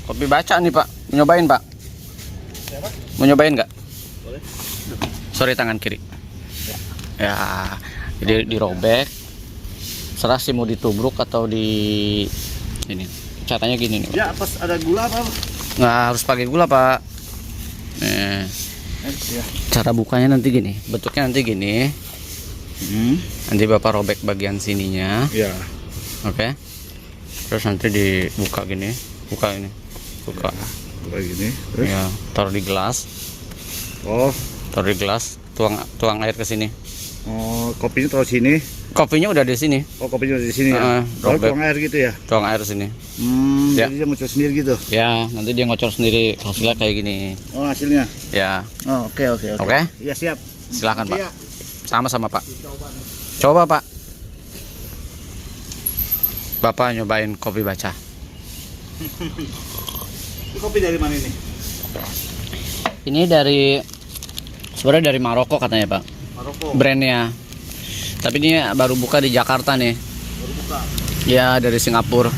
Kopi baca nih Pak. Mau nyobain Pak? Siapa? Mau nyobain nggak? Boleh. Sorry, tangan kiri. Ya, jadi dirobek. Serah sih mau ditubruk atau di ini. Caranya gini nih Pak. Ya, pas ada gula apa? Nggak harus pakai gula Pak. Nih, Ya. cara bukanya nanti gini. Bentuknya nanti gini. Nanti Bapak robek bagian sininya. Ya. Oke. Terus nanti dibuka gini. Buka ini. Buka. Kayak gini. Terus? Ya, taruh di gelas. Oh, Taruh di gelas. Tuang air ke sini. oh, kopinya taruh sini. Kopinya udah di sini. Oh, kopinya di sini ya. Lalu robek. tuang air gitu ya. Tuang air sini. Ya. Jadi dia muncul sendiri gitu. Ya, nanti dia ngocor sendiri. Hasilnya kayak gini. Oh, hasilnya. Ya. Oh, oke. Oke. Ya, siap. Silakan Pak. Iya. Sama-sama Pak. Coba Pak. Bapak nyobain kopi baca. Ini kopi dari mana ini? Ini sebenarnya dari Maroko katanya Pak. Maroko. Brandnya. Tapi ini baru buka di Jakarta nih. Baru buka. Ya, dari Singapura.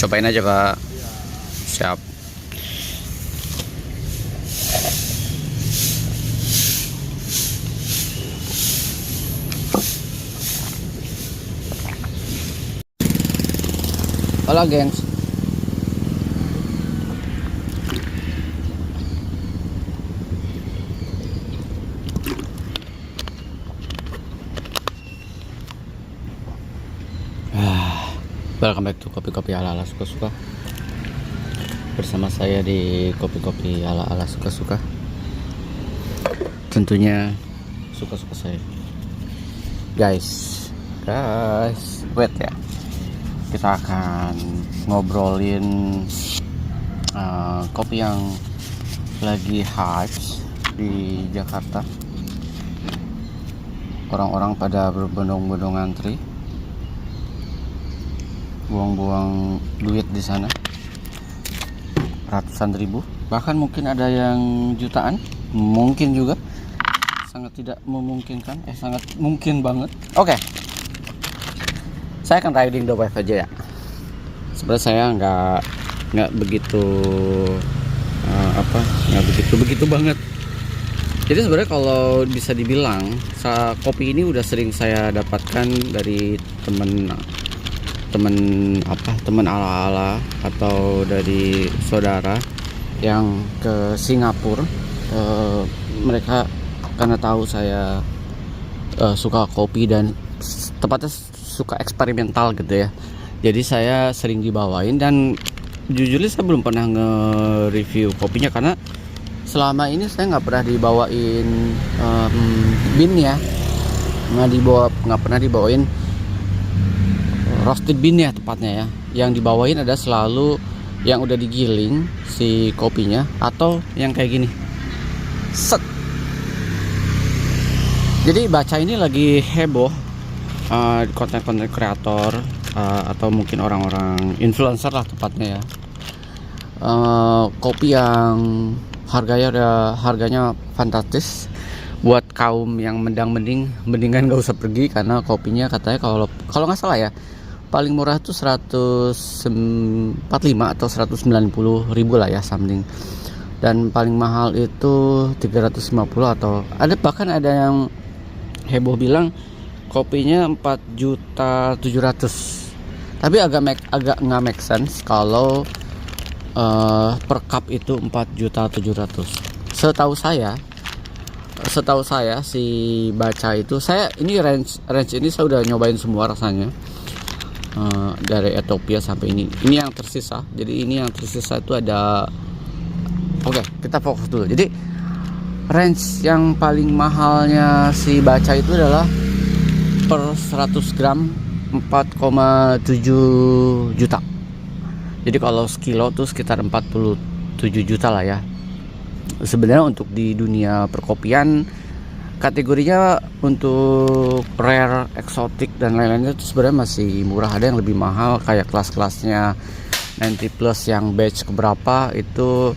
Cobain aja Pak. Siap. Halo gengs. Welcome back to kopi-kopi ala-ala suka-suka. Bersama saya di kopi-kopi ala-ala suka-suka. Tentunya suka-suka saya. Guys, wait ya. Kita akan ngobrolin kopi yang lagi hype di Jakarta. Orang-orang pada berbondong-bondong antri, buang-buang duit di sana, ratusan ribu, bahkan mungkin ada yang jutaan, mungkin juga sangat tidak memungkinkan, sangat mungkin banget. Oke. Saya akan riding the wave aja ya. Sebenarnya saya nggak begitu nggak begitu banget. Jadi sebenarnya kalau bisa dibilang kopi ini udah sering saya dapatkan dari temen ala-ala atau dari saudara yang ke Singapura. Mereka karena tahu saya suka kopi dan tepatnya suka eksperimental gitu ya, jadi saya sering dibawain, dan jujurnya saya belum pernah nge-review kopinya karena selama ini saya nggak pernah dibawain bean ya, nggak pernah dibawain roasted bean ya tepatnya ya. Yang dibawain ada selalu yang udah digiling si kopinya atau yang kayak gini. Set. Jadi baca ini lagi heboh, konten-konten kreator atau mungkin orang-orang influencer lah tepatnya ya. Kopi yang harganya fantastis buat kaum yang mendingan gak usah pergi, karena kopinya katanya kalau nggak salah ya paling murah tuh 145 atau 190 ribu lah ya something, dan paling mahal itu 350 atau bahkan ada yang heboh bilang kopinya 4.700.000. Tapi agak nggak make sense kalau per cup itu 4.700.000. Setahu saya si baca itu, ini range ini saya udah nyobain semua rasanya, dari Ethiopia sampai ini yang tersisa. Jadi ini yang tersisa itu ada. Oke, kita fokus dulu. Jadi range yang paling mahalnya si baca itu adalah per 100 gram 4,7 juta. Jadi kalau sekilo tuh sekitar 47 juta lah ya. Sebenarnya untuk di dunia perkopian kategorinya untuk rare, eksotik dan lain-lainnya itu sebenarnya masih murah. Ada yang lebih mahal kayak kelas-kelasnya 90 plus yang batch keberapa itu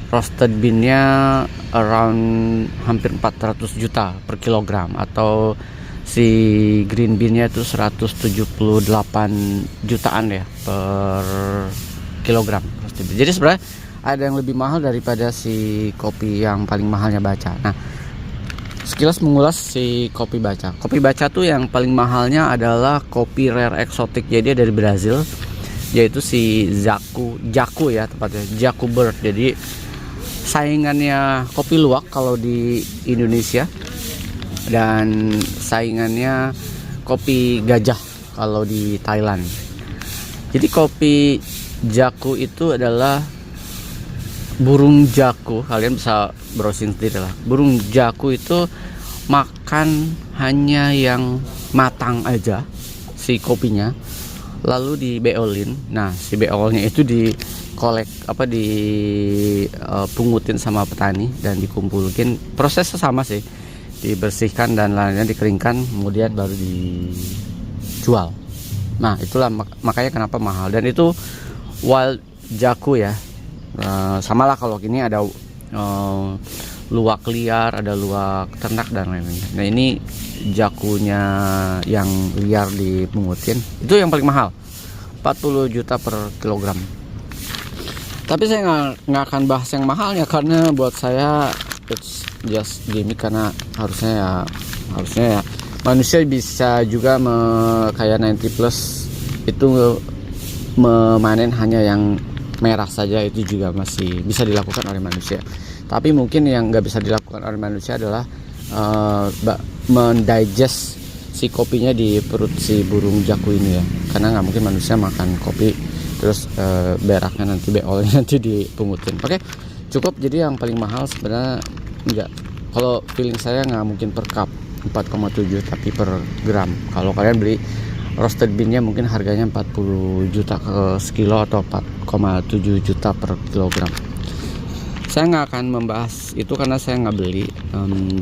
roasted bean-nya around hampir 400 juta per kilogram, atau si green bean-nya itu 178 jutaan ya per kilogram. Jadi sebenarnya ada yang lebih mahal daripada si kopi yang paling mahalnya Baca. Nah, sekilas mengulas si kopi Baca. Kopi Baca tuh yang paling mahalnya adalah kopi rare eksotik. Jadi dari Brazil, yaitu si Jacu ya tepatnya, Jacu Bird. Jadi saingannya kopi luwak kalau di Indonesia, dan saingannya kopi gajah kalau di Thailand. Jadi kopi Jacu itu adalah burung jacu. Kalian bisa browsing sendiri lah. Burung jacu itu makan hanya yang matang aja si kopinya, lalu di beolin. Nah, si beolnya itu pungutin sama petani dan dikumpulin. Prosesnya sama sih, dibersihkan dan lainnya dikeringkan, kemudian baru dijual. Nah, itulah makanya kenapa mahal. Dan itu wild jacu ya. Sama lah kalau gini ada luwak liar, ada luwak ternak dan lain-lain. Nah, ini jacunya yang liar dipungutin, itu yang paling mahal, 40 juta per kilogram. Tapi saya nggak akan bahas yang mahalnya, karena buat saya it's just gimmick. Karena harusnya ya manusia bisa juga kayak 90 plus itu memanen hanya yang merah saja, itu juga masih bisa dilakukan oleh manusia. Tapi mungkin yang nggak bisa dilakukan oleh manusia adalah mendigest si kopinya di perut si burung jacu ini ya, karena nggak mungkin manusia makan kopi terus beraknya nanti, beolnya nanti dipungutin. Oke, cukup. Jadi yang paling mahal sebenarnya enggak, kalau feeling saya nggak mungkin per cup 4,7 tapi per gram. Kalau kalian beli roasted beannya mungkin harganya 40 juta ke sekilo atau 4,7 juta per kilogram. Saya nggak akan membahas itu karena saya nggak beli.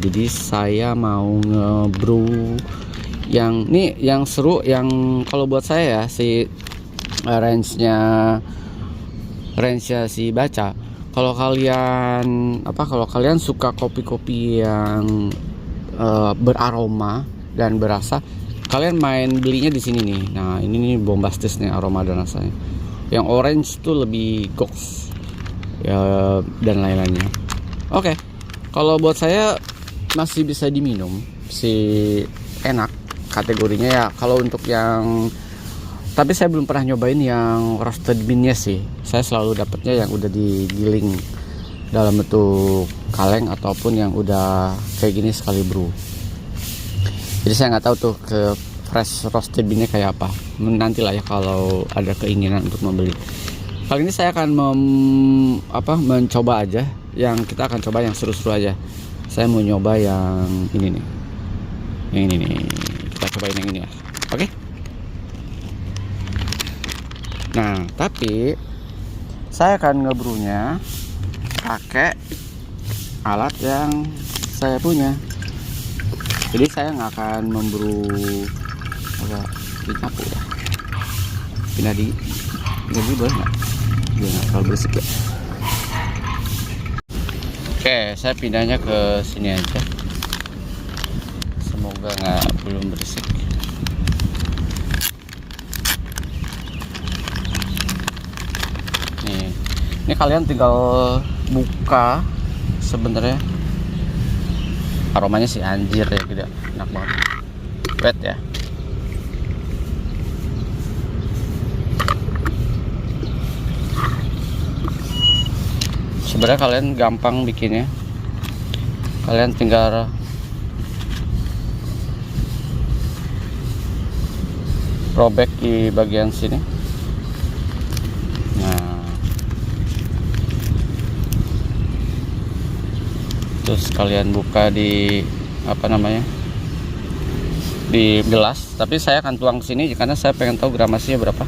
Jadi saya mau ngebrew yang nih, yang seru, yang kalau buat saya ya, si range-nya si Baca. Kalau kalian suka kopi-kopi yang beraroma dan berasa, kalian main belinya di sini nih. Nah, ini nih bombastis nih aroma dan rasanya. Yang orange tuh lebih goks ya, dan lain-lainnya. Oke, kalau buat saya masih bisa diminum, enak kategorinya ya. Kalau untuk yang, tapi saya belum pernah nyobain yang roasted beannya sih. Saya selalu dapatnya yang udah digiling dalam bentuk kaleng ataupun yang udah kayak gini sekali brew. Jadi saya nggak tahu tuh ke fresh roasted beannya kayak apa. Nanti lah ya kalau ada keinginan untuk membeli. Kali ini saya akan mencoba aja. Yang kita akan coba yang seru-seru aja. Saya mau nyoba yang ini nih. Yang ini nih. Kita cobain yang ini ya. Oke? Nah, tapi saya akan ngebrewnya pakai alat yang saya punya. Jadi saya nggak akan membrew agak nyapu ya. Pindah di boleh nggak? Biar nggak terlalu berisik ya. Oke, saya pindahnya ke sini aja. Semoga belum berisik. Ini kalian tinggal buka, sebenarnya aromanya sih anjir ya, gitu, enak banget, wet ya. Sebenarnya kalian gampang bikinnya, kalian tinggal robek di bagian sini. Nah, terus kalian buka di di gelas. Tapi saya akan tuang ke sini karena saya pengen tahu gramasinya berapa.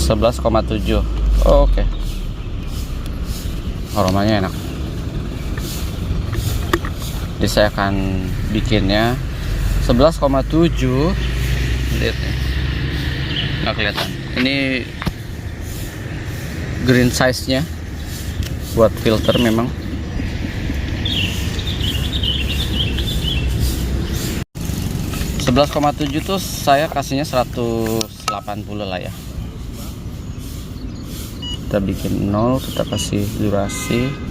11,7. Oke. Aromanya enak. Jadi saya akan bikinnya 11,7. Lihat nih, nggak kelihatan. Ini green size nya buat filter memang. 11,7 tuh saya kasihnya 180 lah ya. Kita bikin 0, kita kasih durasi.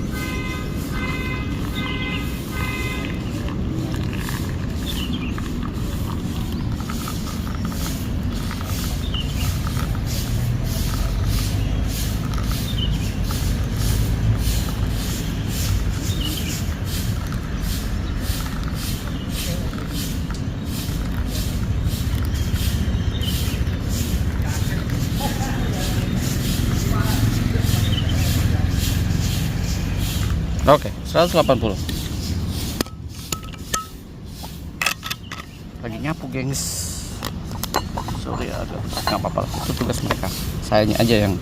Oke, 180. Lagi nyapu, gengs. Sorry agak nggak apa-apa, itu tugas mereka. Sayanya aja yang.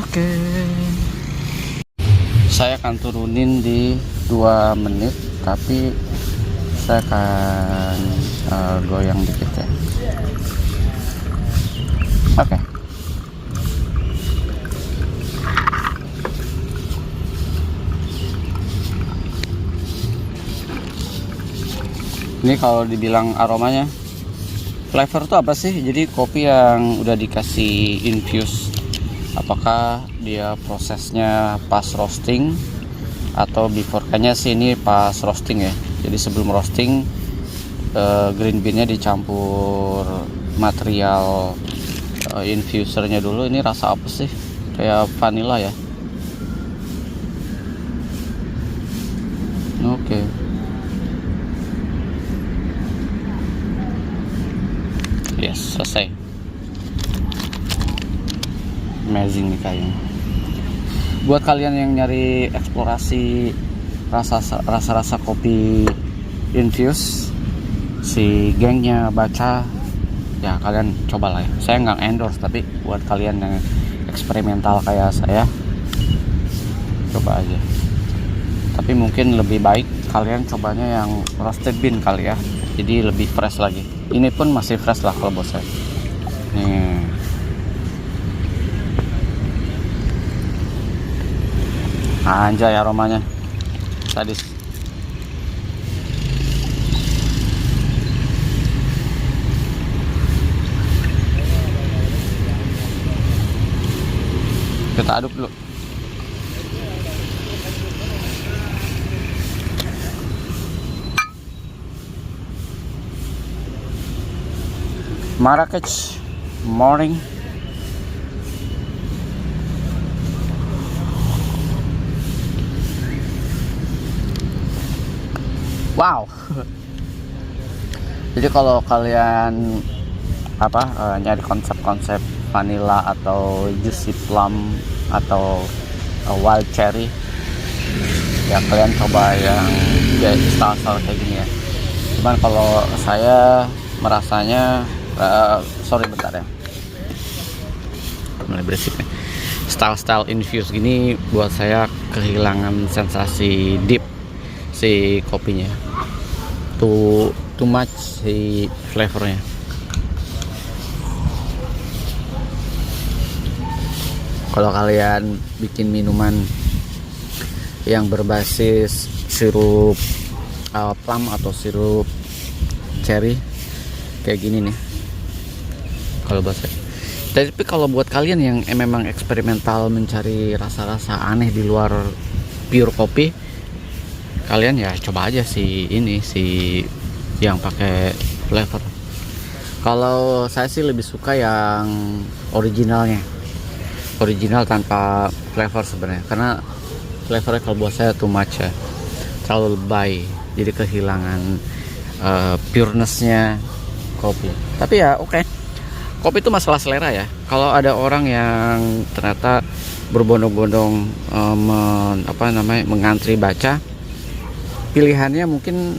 Oke. Saya akan turunin di 2 menit, tapi saya akan goyang dikit ya. Oke. Ini kalau dibilang aromanya, flavor itu apa sih? Jadi kopi yang udah dikasih infuse, apakah dia prosesnya pas roasting atau before? Kayaknya sih ini pas roasting ya. Jadi sebelum roasting, green beannya dicampur material infusernya dulu. Ini rasa apa sih? Kayak vanilla ya. Oke. Yes, selesai. Amazing nih kayaknya. Buat kalian yang nyari eksplorasi rasa-rasa kopi infuse, si gengnya Baca, ya kalian cobalah ya. Saya nggak endorse, tapi buat kalian yang eksperimental kayak saya, coba aja. Tapi mungkin lebih baik kalian cobanya yang roasted bean kali ya. Jadi lebih fresh lagi. Ini pun masih fresh lah kalau buat saya. Nih. Anjay aromanya. Sadis. Kita aduk dulu. Marrakech morning. Wow. Jadi kalau kalian nyari konsep-konsep vanilla atau juicy plum atau wild cherry, ya kalian coba yang style-style kayak gini ya. Cuman kalau saya merasanya sorry bentar ya, mulai berisik nih. Style infuse gini buat saya kehilangan sensasi deep si kopinya, too much si flavornya. Kalau kalian bikin minuman yang berbasis sirup plum atau sirup cherry kayak gini nih, kalau bahasa. Tapi kalau buat kalian yang memang eksperimental mencari rasa-rasa aneh di luar pure kopi, kalian ya coba aja si yang pakai flavor. Kalau saya sih lebih suka yang original tanpa flavor sebenarnya, karena flavornya kalau buat saya too much ya, terlalu lebay, jadi kehilangan purenessnya kopi. Tapi ya oke. Kopi itu masalah selera ya. Kalau ada orang yang ternyata berbondong-bondong mengantri Baca, pilihannya mungkin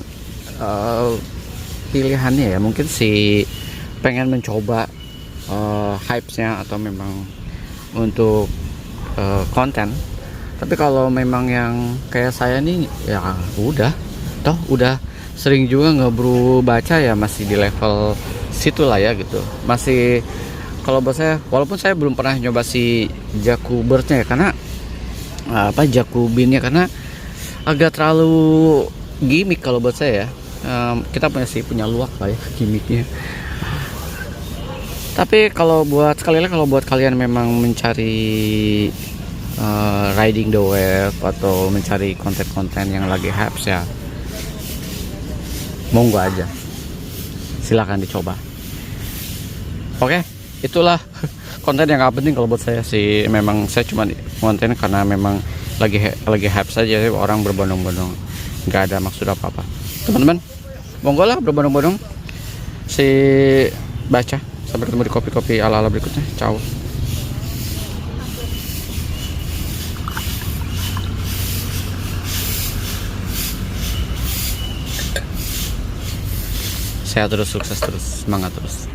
si pengen mencoba hype-nya atau memang untuk konten. Tapi kalau memang yang kayak saya nih, ya udah sering juga ngebrew Baca, ya masih di level situ lah ya gitu. Masih kalau buat saya, walaupun saya belum pernah nyoba si Jacobbernya ya, karena Jacobinnya, karena agak terlalu gimmick kalau buat saya ya. kita punya luak lah ya gimmicknya. Tapi kalau buat kalian memang mencari riding the wave atau mencari konten-konten yang lagi hype ya, monggo aja, silakan dicoba. Oke, itulah konten yang gak penting kalau buat saya sih. Memang saya cuma konten karena memang lagi hype saja, orang berbondong-bondong, nggak ada maksud apa-apa. Teman-teman, monggo lah berbondong-bondong, si baca. Sampai ketemu di kopi-kopi ala-ala berikutnya. Ciao. Sehat terus, sukses terus, semangat terus.